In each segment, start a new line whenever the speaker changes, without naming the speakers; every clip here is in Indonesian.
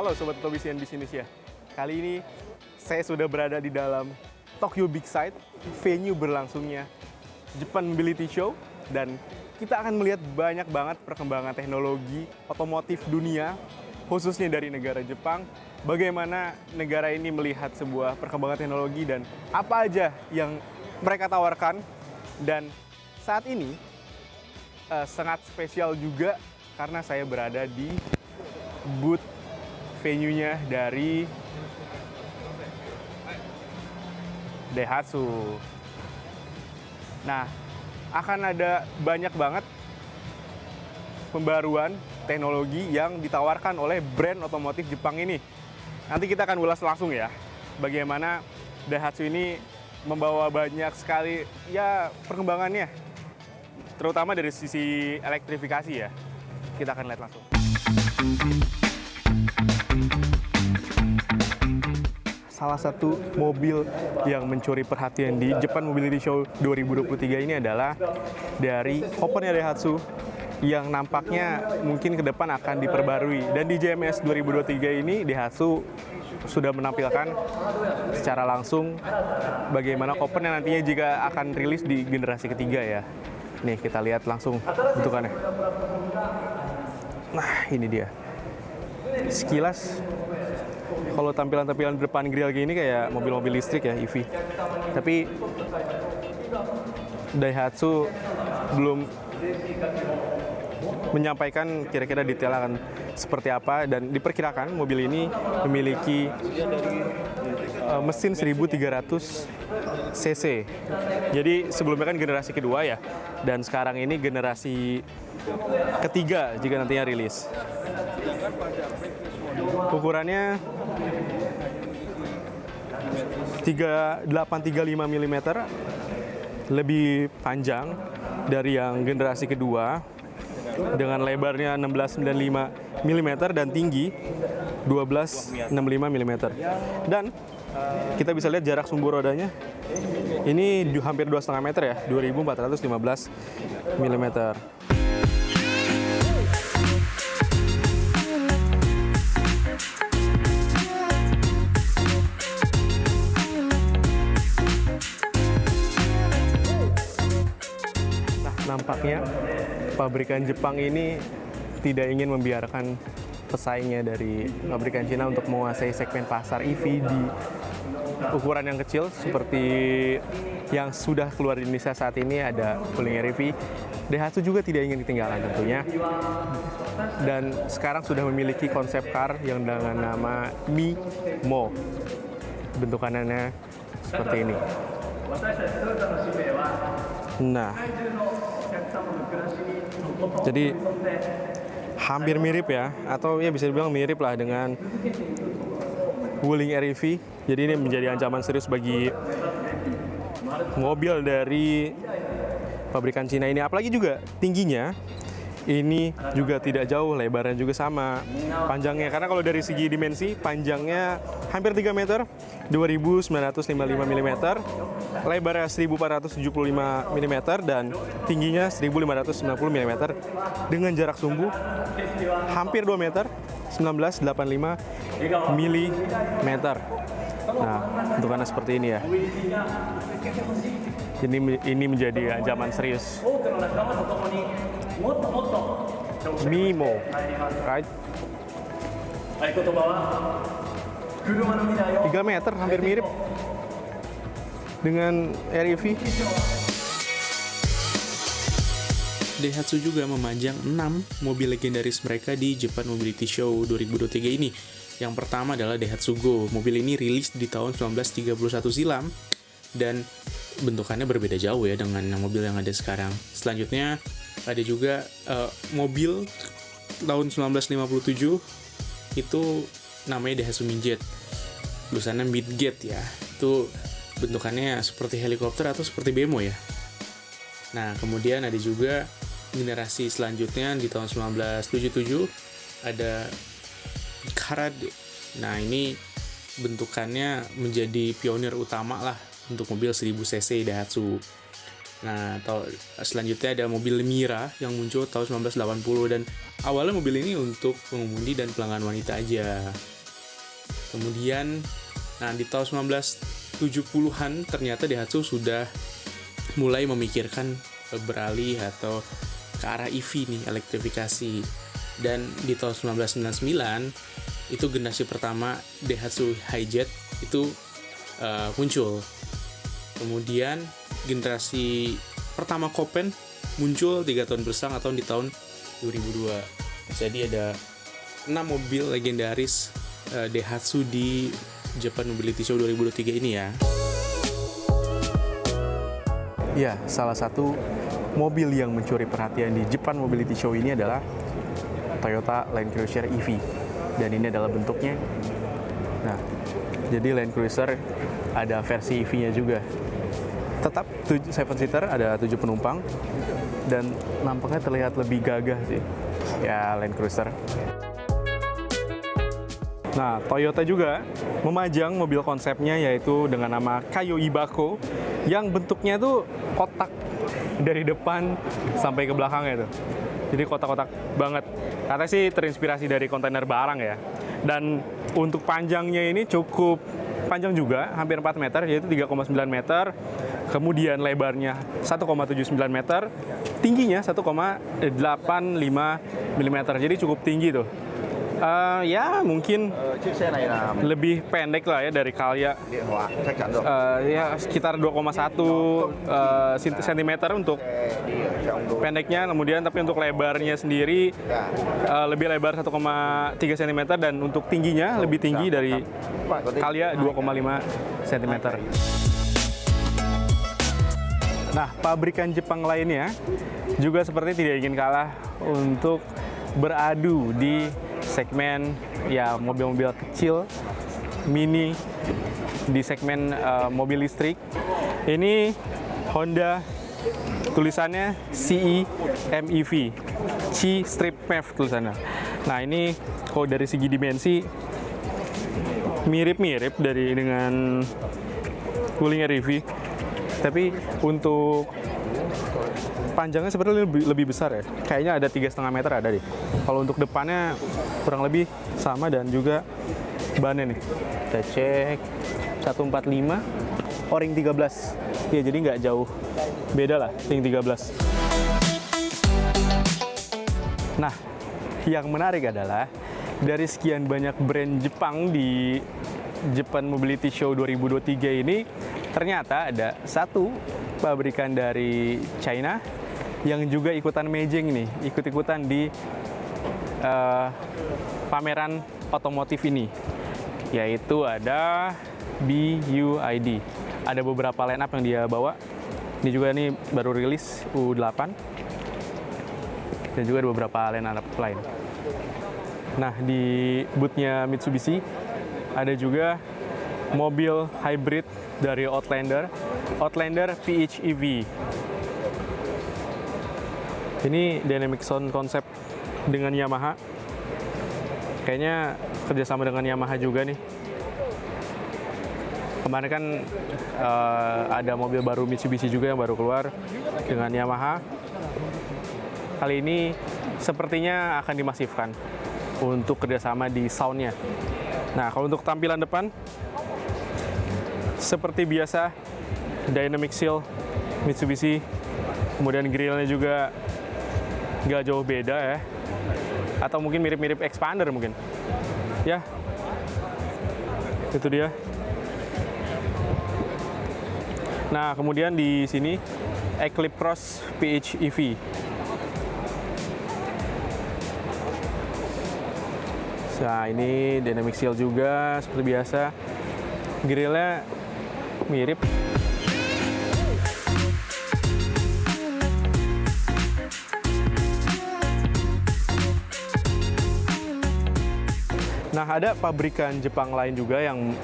Halo Sobat Otobisian Indonesia. Kali ini saya sudah berada di dalam Tokyo Big Sight, venue berlangsungnya Japan Mobility Show, dan kita akan melihat banyak banget perkembangan teknologi otomotif dunia, khususnya dari negara Jepang. Bagaimana negara ini melihat sebuah perkembangan teknologi dan apa aja yang mereka tawarkan. Dan saat ini sangat spesial juga karena saya berada di booth venue-nya dari Daihatsu. Nah, akan ada banyak banget pembaruan teknologi yang ditawarkan oleh brand otomotif Jepang ini. Nanti kita akan ulas langsung ya, bagaimana Daihatsu ini membawa banyak sekali ya perkembangannya, terutama dari sisi elektrifikasi ya. Kita akan lihat langsung. Salah satu mobil yang mencuri perhatian di Japan Mobility Show 2023 ini adalah dari Hoppernya Daihatsu yang nampaknya mungkin ke depan akan diperbarui. Dan di JMS 2023 ini Daihatsu sudah menampilkan secara langsung bagaimana Hoppernya nantinya jika akan rilis di generasi ketiga ya. Nih kita lihat langsung bentukannya. Nah ini dia. Sekilas kalau tampilan-tampilan depan grill gini kayak mobil-mobil listrik ya, EV. Tapi Daihatsu belum menyampaikan kira-kira detail akan seperti apa, dan diperkirakan mobil ini memiliki mesin 1300 cc. Jadi sebelumnya kan generasi kedua ya, dan sekarang ini generasi ketiga jika nantinya rilis. Ukurannya 3835 mm, lebih panjang dari yang generasi kedua dengan lebarnya 1695 mm dan tinggi 1265 mm. Dan kita bisa lihat jarak sumbu rodanya ini hampir 2,5 meter ya, 2415 mm. Nampaknya pabrikan Jepang ini tidak ingin membiarkan pesaingnya dari pabrikan Cina untuk menguasai segmen pasar EV di ukuran yang kecil seperti yang sudah keluar di Indonesia saat ini. Ada Wuling EV. Daihatsu juga tidak ingin ketinggalan tentunya, dan sekarang sudah memiliki konsep car yang dengan nama Mimo. Bentukannya seperti ini. Nah, jadi hampir mirip ya, atau ya bisa dibilang mirip lah dengan Wuling REV. Jadi ini menjadi ancaman serius bagi mobil dari pabrikan Cina ini. Apalagi juga tingginya ini juga tidak jauh, lebarnya juga sama, panjangnya. Karena kalau dari segi dimensi, panjangnya hampir 3 meter, 2955 mm, lebarnya 1475 mm, dan tingginya 1590 mm, dengan jarak sumbu hampir 2 meter, 1985 mm. Nah, bentukannya seperti ini ya. Ini menjadi ancaman serius. Mimo, right? 3 meter, hampir mirip dengan REV.
Daihatsu juga memajang 6 mobil legendaris mereka di Japan Mobility Show 2023 ini. Yang pertama adalah Daihatsu Go. Mobil ini rilis di tahun 1931 silam dan bentukannya berbeda jauh ya dengan mobil yang ada sekarang. Selanjutnya ada juga mobil tahun 1957 itu namanya Daihatsu Midget. Tulisannya Midget ya. Itu bentukannya seperti helikopter atau seperti bemo ya. Nah, kemudian ada juga generasi selanjutnya di tahun 1977 ada Karade. Nah, ini bentukannya menjadi pionir utama lah untuk mobil 1000 cc Daihatsu. Nah, selanjutnya ada mobil Mira yang muncul tahun 1980 dan awalnya mobil ini untuk pengemudi dan pelanggan wanita aja. Kemudian, di tahun 1970-an ternyata Daihatsu sudah mulai memikirkan beralih atau ke arah EV nih, elektrifikasi. Dan di tahun 1999 itu generasi pertama Daihatsu Hijet itu muncul. Kemudian generasi pertama Copen muncul 3 tahun berselang atau di tahun 2002. Jadi ada 6 mobil legendaris Daihatsu di Japan Mobility Show 2023 ini ya.
Ya, salah satu mobil yang mencuri perhatian di Japan Mobility Show ini adalah Toyota Land Cruiser EV. Dan ini adalah bentuknya. Nah, jadi Land Cruiser ada versi EV-nya juga. Tetap 7-seater, ada 7 penumpang. Dan nampaknya terlihat lebih gagah sih. Ya, Land Cruiser. Nah, Toyota juga memajang mobil konsepnya yaitu dengan nama Kayo Ibako yang bentuknya tuh kotak dari depan sampai ke belakangnya tuh. Jadi kotak-kotak banget. Katanya sih terinspirasi dari kontainer barang ya. Dan untuk panjangnya ini cukup panjang juga, hampir 4 meter, yaitu 3,9 meter. Kemudian lebarnya 1,79 meter, tingginya 1,85 mm. Jadi cukup tinggi tuh. Ya mungkin lebih pendek lah ya dari Calya, ya sekitar 2,1 cm untuk pendeknya, kemudian tapi untuk lebarnya sendiri lebih lebar 1,3 cm dan untuk tingginya lebih tinggi dari Calya 2,5 cm. Nah, pabrikan Jepang lainnya juga seperti tidak ingin kalah untuk beradu di segmen ya mobil-mobil kecil mini di segmen mobil listrik. Ini Honda, tulisannya CE MEV, C strip MEV tulisannya. Nah, ini kalau dari segi dimensi mirip-mirip dengan Wuling REV, tapi untuk panjangnya sebenarnya lebih besar ya. Kayaknya ada 3,5 meter ada deh. Kalau untuk depannya kurang lebih sama dan juga bannya nih. Kita cek 145, ring 13. Ya jadi nggak jauh beda lah ring 13. Nah, yang menarik adalah dari sekian banyak brand Jepang di Japan Mobility Show 2023 ini ternyata ada satu pabrikan dari China yang juga ikutan mejeng nih, ikut-ikutan di pameran otomotif ini, yaitu ada BYD. Ada beberapa line up yang dia bawa. Ini juga nih baru rilis U8 dan juga ada beberapa line up lain. Nah, di booth-nya Mitsubishi ada juga mobil hybrid dari Outlander PHEV. Ini dynamic sound concept dengan Yamaha. Kayaknya kerjasama dengan Yamaha juga nih. Kemarin kan ada mobil baru Mitsubishi juga yang baru keluar dengan Yamaha. Kali ini sepertinya akan dimasifkan untuk kerjasama di soundnya. Nah, kalau untuk tampilan depan, seperti biasa, dynamic seal Mitsubishi. Kemudian grillnya juga nggak jauh beda ya. Atau mungkin mirip-mirip Expander mungkin. Ya, itu dia. Nah, kemudian di sini Eclipse Cross PHEV. Nah, ini dynamic seal juga seperti biasa. Grillnya mirip. Nah, ada pabrikan Jepang lain juga yang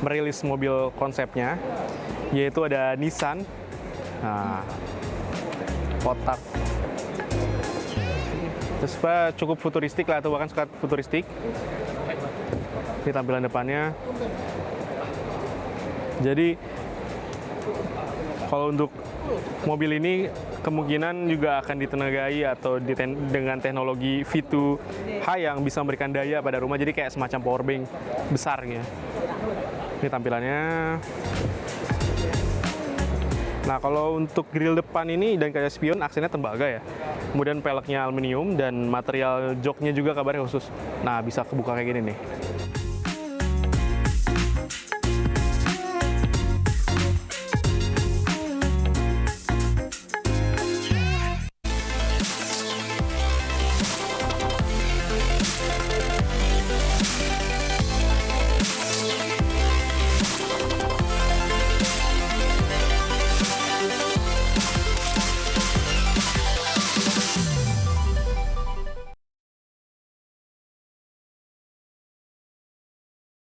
merilis mobil konsepnya, yaitu ada Nissan. Nah, kotak. Terus cukup futuristik lah, atau bahkan suka futuristik. Ini tampilan depannya. Jadi Kalau untuk mobil ini kemungkinan juga akan ditenagai atau dengan teknologi V2 high yang bisa memberikan daya pada rumah, jadi kayak semacam power bank besarnya. Ini tampilannya. Nah, kalau untuk grill depan ini dan kaca spion aksennya tembaga ya. Kemudian peleknya aluminium dan material joknya juga kabarnya khusus. Nah, bisa kebuka kayak gini nih.